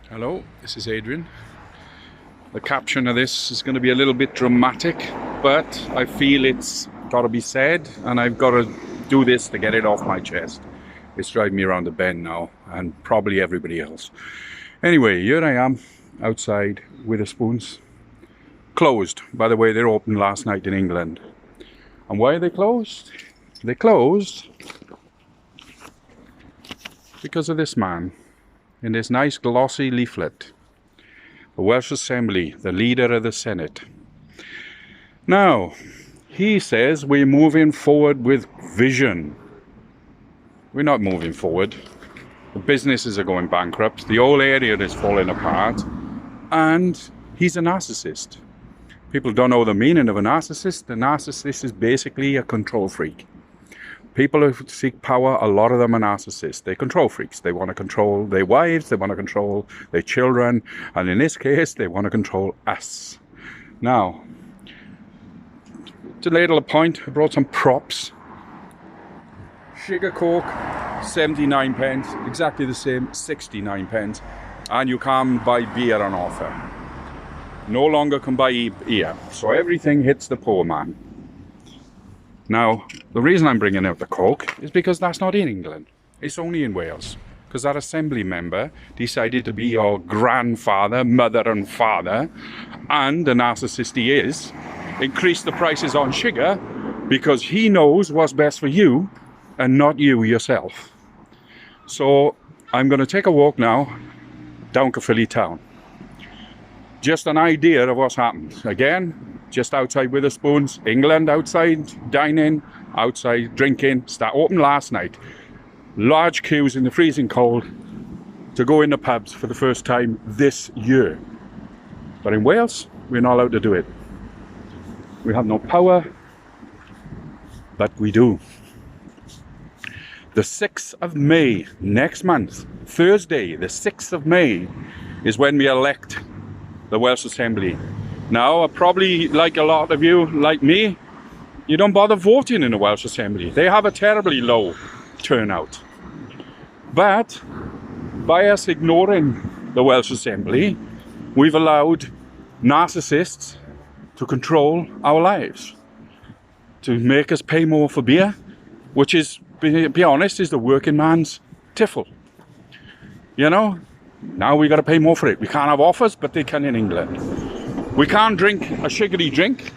Hello, this is Adrian. The caption of this is going to be a little bit dramatic, but I feel it's got to be said, and I've got to do this to get it off my chest. It's driving me around the bend now, and probably everybody else. Anyway, here I am outside Wetherspoons. Closed. By the way, they're open last night in England. And why are they closed? They closed because of this man in this nice glossy leaflet. The Welsh Assembly, the leader of the Senate. Now, he says we're moving forward with vision. We're not moving forward. The businesses are going bankrupt. The whole area is falling apart. And he's a narcissist. People don't know the meaning of a narcissist. A narcissist is basically a control freak. People who seek power, a lot of them are narcissists. They're control freaks. They want to control their wives, they want to control their children, and in this case, they want to control us. Now, to ladle a point, I brought some props. Sugar Coke, 79 pence, exactly the same, 69 pence, and you can buy beer on offer. No longer can buy beer, so everything hits the poor man. Now, the reason I'm bringing out the Coke is because that's not in England. It's only in Wales. Because that assembly member decided to be your grandfather, mother and father, and the narcissist he is, increase the prices on sugar because he knows what's best for you and not you yourself. So I'm going to take a walk now down Caerphilly town. Just an idea of what's happened. Again, just outside Wetherspoons, England, outside dining, outside drinking. Start open last night. Large queues in the freezing cold to go in the pubs for the first time this year. But in Wales, we're not allowed to do it. We have no power, but we do. The 6th of May, next month, Thursday, the 6th of May, is when we elect the Welsh Assembly. Now, probably like a lot of you, like me, you don't bother voting in the Welsh Assembly. They have a terribly low turnout. But by us ignoring the Welsh Assembly, we've allowed narcissists to control our lives, to make us pay more for beer, which is, be honest, is the working man's tiffle. You know, now we got to pay more for it. We can't have offers, but they can in England. We can't drink a sugary drink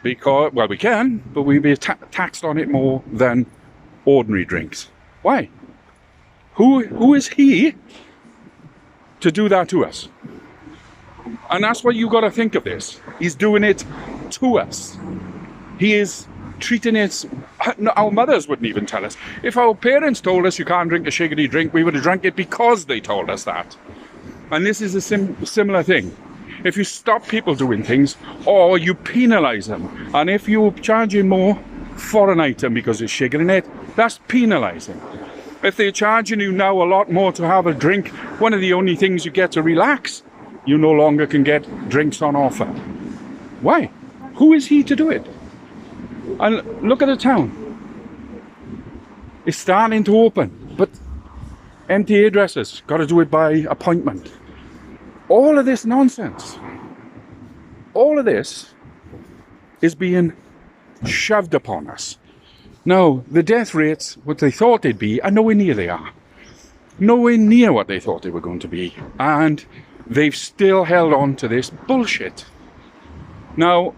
because, well, we can, but we'll be taxed on it more than ordinary drinks. Why? Who is he to do that to us? And that's what you got to think of this. He's doing it to us. He is treating it. Our mothers wouldn't even tell us. If our parents told us you can't drink a sugary drink, we would have drank it because they told us that. And this is a similar thing. If you stop people doing things, or you penalise them, and if you're charging more for an item because there's sugar in it, that's penalising. If they're charging you now a lot more to have a drink, one of the only things you get to relax, you no longer can get drinks on offer. Why? Who is he to do it? And look at the town. It's starting to open, but empty hairdressers, got to do it by appointment. All of this nonsense, all of this is being shoved upon us. Now, the death rates, what they thought they'd be, are nowhere near they are. Nowhere near what they thought they were going to be. And they've still held on to this bullshit. Now,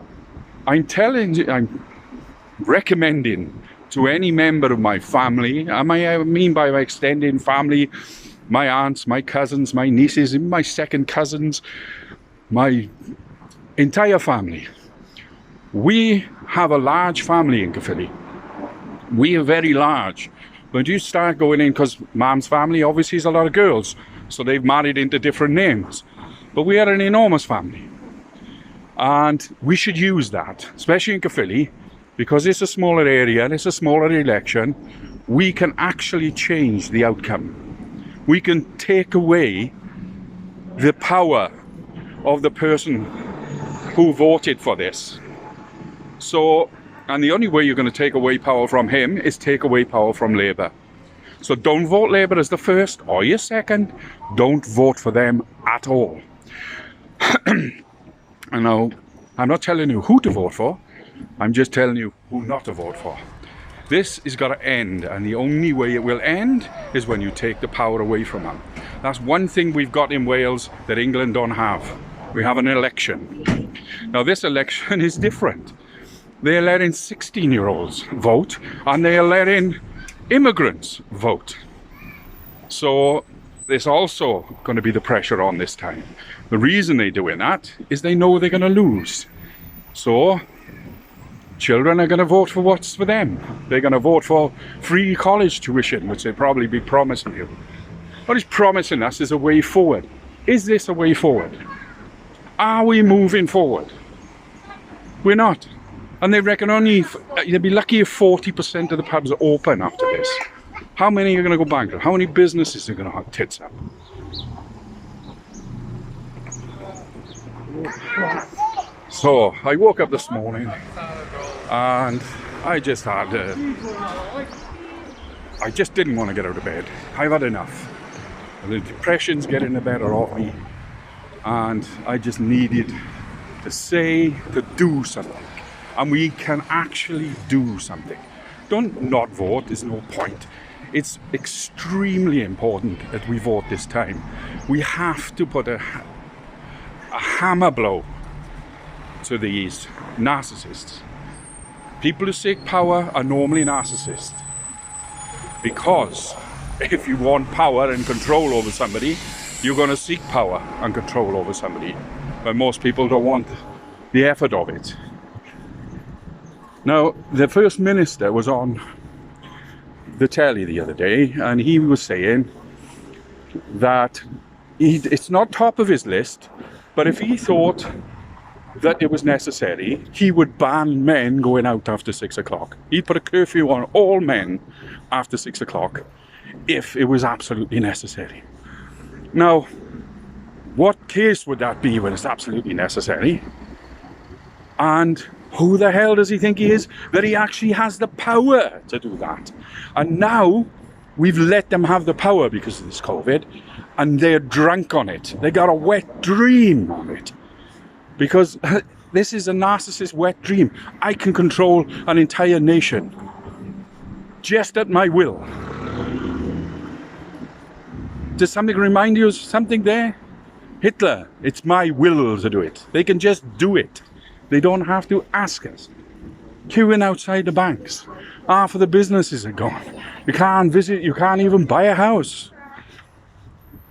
I'm recommending to any member of my family, I mean by my extended family, my aunts, my cousins, my nieces, my second cousins, my entire family. We have a large family in Caerphilly. We are very large. But you start going in, because Mom's family obviously is a lot of girls, so they've married into different names. But we are an enormous family. And we should use that, especially in Caerphilly, because it's a smaller area and it's a smaller election. We can actually change the outcome. We can take away the power of the person who voted for this. So, and the only way you're going to take away power from him is take away power from Labour. So don't vote Labour as the first or your second. Don't vote for them at all. And now, I'm not telling you who to vote for. I'm just telling you who not to vote for. This is got to end, and the only way it will end is when you take the power away from them. That's one thing we've got in Wales that England don't have. We have an election. Now this election is different. They're letting 16-year-olds vote, and they're letting immigrants vote. So there's also going to be the pressure on this time. The reason they're doing that is they know they're going to lose. So children are going to vote for what's for them. They're going to vote for free college tuition, which they'll probably be promising you. What is promising us is a way forward. Is this a way forward? Are we moving forward? We're not. And they reckon they'll be lucky if 40% of the pubs are open after this. How many are going to go bankrupt? How many businesses are going to have tits up? So I woke up this morning and I just didn't want to get out of bed. I've had enough. The depression's getting the better of me, and I just needed to do something. And we can actually do something. Don't not vote, there's no point. It's extremely important that we vote this time. We have to put a hammer blow to these narcissists. People who seek power are normally narcissists. Because if you want power and control over somebody, you're going to seek power and control over somebody. But most people don't want the effort of it. Now, the First Minister was on the telly the other day, and he was saying that it's not top of his list, but if he thought that it was necessary, he would ban men going out after 6 o'clock. He'd put a curfew on all men after 6 o'clock if it was absolutely necessary. Now, what case would that be when it's absolutely necessary? And who the hell does he think he is that he actually has the power to do that? And now we've let them have the power because of this COVID, and they're drunk on it. They got a wet dream on it. Because this is a narcissist wet dream. I can control an entire nation just at my will. Does something remind you of something there? Hitler, it's my will to do it. They can just do it. They don't have to ask us. Queuing outside the banks. Half of the businesses are gone. You can't visit, you can't even buy a house.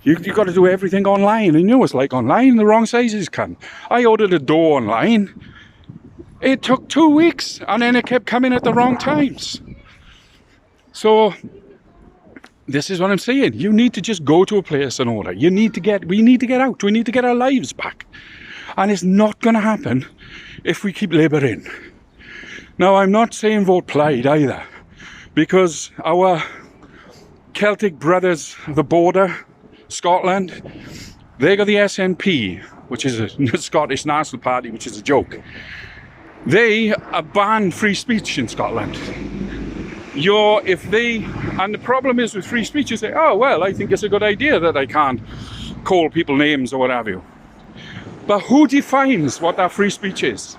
You've got to do everything online. And you know it's like online, the wrong sizes come. I ordered a door online. It took 2 weeks, and then it kept coming at the wrong times. So this is what I'm saying. You need to just go to a place and order. We need to get out. We need to get our lives back. And it's not going to happen if we keep Labour in. Now, I'm not saying vote Plaid either, because our Celtic brothers of the border, Scotland, they got the SNP, which is a Scottish National Party, which is a joke. They banned free speech in Scotland. And the problem is with free speech, you say, oh, well, I think it's a good idea that I can't call people names or what have you. But who defines what that free speech is?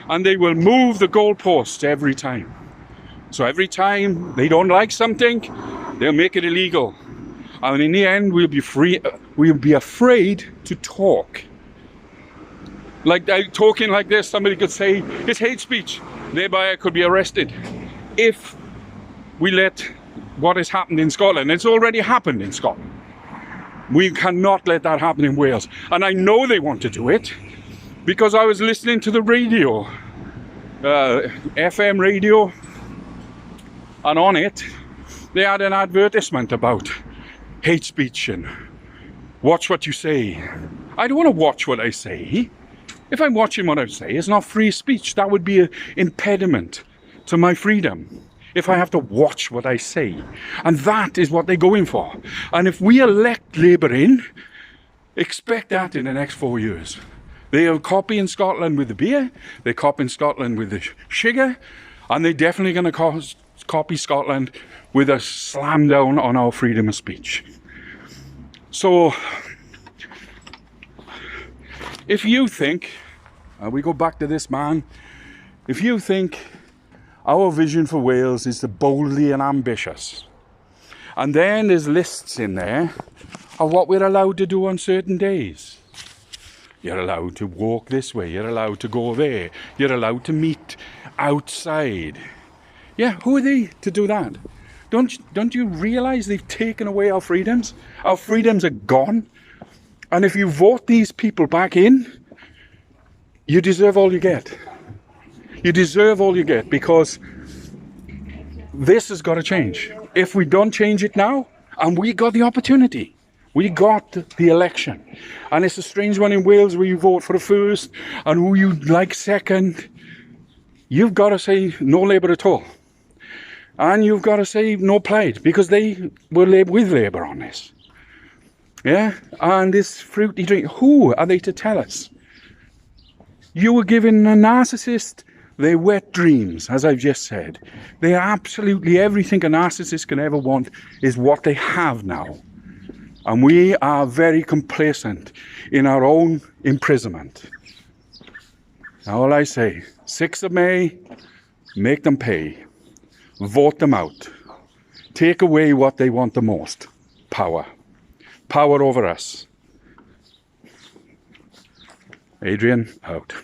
And they will move the goalposts every time. So every time they don't like something, they'll make it illegal. And in the end, we'll be afraid to talk. Like talking like this, somebody could say, it's hate speech. Thereby I could be arrested. If we let what has happened in Scotland, it's already happened in Scotland. We cannot let that happen in Wales. And I know they want to do it because I was listening to the radio, FM radio, and on it, they had an advertisement about hate speech and watch what you say. I don't want to watch what I say. If I'm watching what I say, it's not free speech. That would be an impediment to my freedom if I have to watch what I say. And that is what they're going for. And if we elect Labour in, expect that in the next 4 years. They are copying Scotland with the beer, they're copying Scotland with the sugar, and they're definitely going to copy Scotland with a slam down on our freedom of speech. So, if you think, we go back to this man, if you think our vision for Wales is the boldly and ambitious, and then there's lists in there of what we're allowed to do on certain days. You're allowed to walk this way, you're allowed to go there, you're allowed to meet outside. Yeah, who are they to do that? Don't you realise they've taken away our freedoms? Our freedoms are gone. And if you vote these people back in, you deserve all you get. You deserve all you get, because this has got to change. If we don't change it now, and we got the opportunity, we got the election, and it's a strange one in Wales where you vote for the first and who you like second, you've got to say no Labour at all. And you've got to say no Plaid, because they were with Labour on this. Yeah? And this fruity drink, who are they to tell us? You were giving a narcissist their wet dreams, as I've just said. They are absolutely everything a narcissist can ever want is what they have now. And we are very complacent in our own imprisonment. Now all I say, 6th of May, make them pay. Vote them out. Take away what they want the most. Power. Power over us. Adrian, out.